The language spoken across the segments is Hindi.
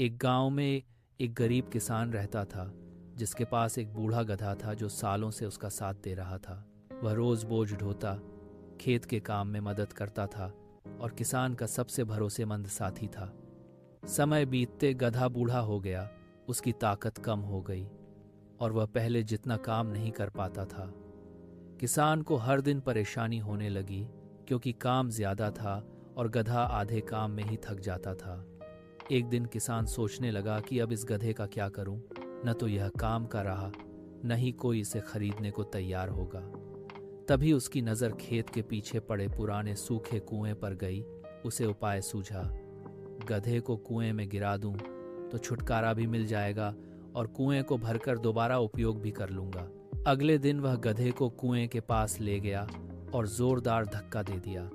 एक गांव में एक गरीब किसान रहता था जिसके पास एक बूढ़ा गधा था जो सालों से उसका साथ दे रहा था। वह रोज बोझ ढोता, खेत के काम में मदद करता था और किसान का सबसे भरोसेमंद साथी था। समय बीतते गधा बूढ़ा हो गया, उसकी ताकत कम हो गई और वह पहले जितना काम नहीं कर पाता था। किसान को हर दिन परेशानी होने लगी क्योंकि काम ज्यादा था और गधा आधे काम में ही थक जाता था। एक दिन किसान सोचने लगा कि अब इस गधे का क्या करूं, न तो यह काम का रहा, न ही कोई इसे खरीदने को तैयार होगा। तभी उसकी नज़र खेत के पीछे पड़े पुराने सूखे कुएं पर गई। उसे उपाय सूझा, गधे को कुएं में गिरा दूं तो छुटकारा भी मिल जाएगा और कुएं को भरकर दोबारा उपयोग भी कर लूंगा। अगले दिन वह गधे को कुएं के पास ले गया और जोरदार धक्का दे दिया।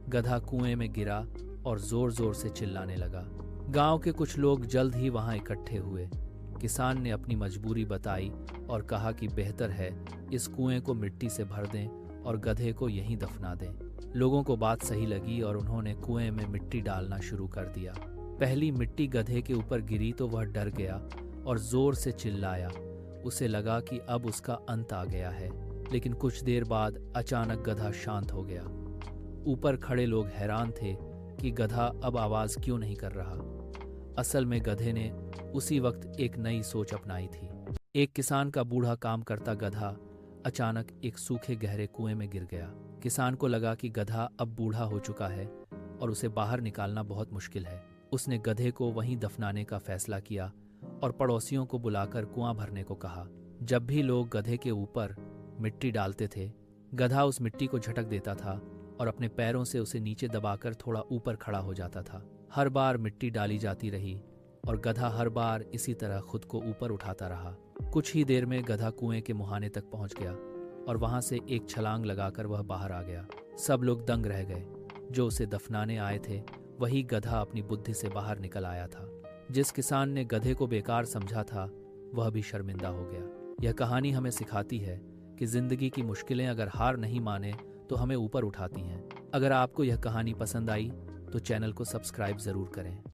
गधा कुएं में गिरा और जोर जोर से चिल्लाने लगा। गांव के कुछ लोग जल्द ही वहां इकट्ठे हुए। किसान ने अपनी मजबूरी बताई और कहा कि बेहतर है इस कुएं को मिट्टी से भर दें और गधे को यहीं दफना दें। लोगों को बात सही लगी और उन्होंने कुएं में मिट्टी डालना शुरू कर दिया। पहली मिट्टी गधे के ऊपर गिरी तो वह डर गया और जोर से चिल्लाया। उसे लगा कि अब उसका अंत आ गया है, लेकिन कुछ देर बाद अचानक गधा शांत हो गया। ऊपर खड़े लोग हैरान थे कि गधा अब आवाज क्यों नहीं कर रहा। असल में गधे ने उसी वक्त एक नई सोच अपनाई थी। एक किसान का बूढ़ा काम करता गधा अचानक एक सूखे गहरे कुएं में गिर गया। किसान को लगा कि गधा अब बूढ़ा हो चुका है और उसे बाहर निकालना बहुत मुश्किल है। उसने गधे को वहीं दफनाने का फैसला किया और पड़ोसियों को बुलाकर कुआं भरने को कहा। जब भी लोग गधे के ऊपर मिट्टी डालते थे, गधा उस मिट्टी को झटक देता था और अपने पैरों से उसे नीचे दबाकर थोड़ा ऊपर खड़ा हो जाता था। हर बार मिट्टी डाली जाती रही और गधा हर बार इसी तरह खुद को ऊपर उठाता रहा। कुछ ही देर में गधा कुएं के मुहाने तक पहुंच गया और वहां से एक छलांग लगाकर वह बाहर आ गया। सब लोग दंग रह गए। जो उसे दफनाने आए थे वही गधा अपनी बुद्धि से बाहर निकल आया था। जिस किसान ने गधे को बेकार समझा था वह भी शर्मिंदा हो गया। यह कहानी हमें सिखाती है कि जिंदगी की मुश्किलें अगर हार नहीं माने तो हमें ऊपर उठाती हैं। अगर आपको यह कहानी पसंद आई तो चैनल को सब्सक्राइब जरूर करें।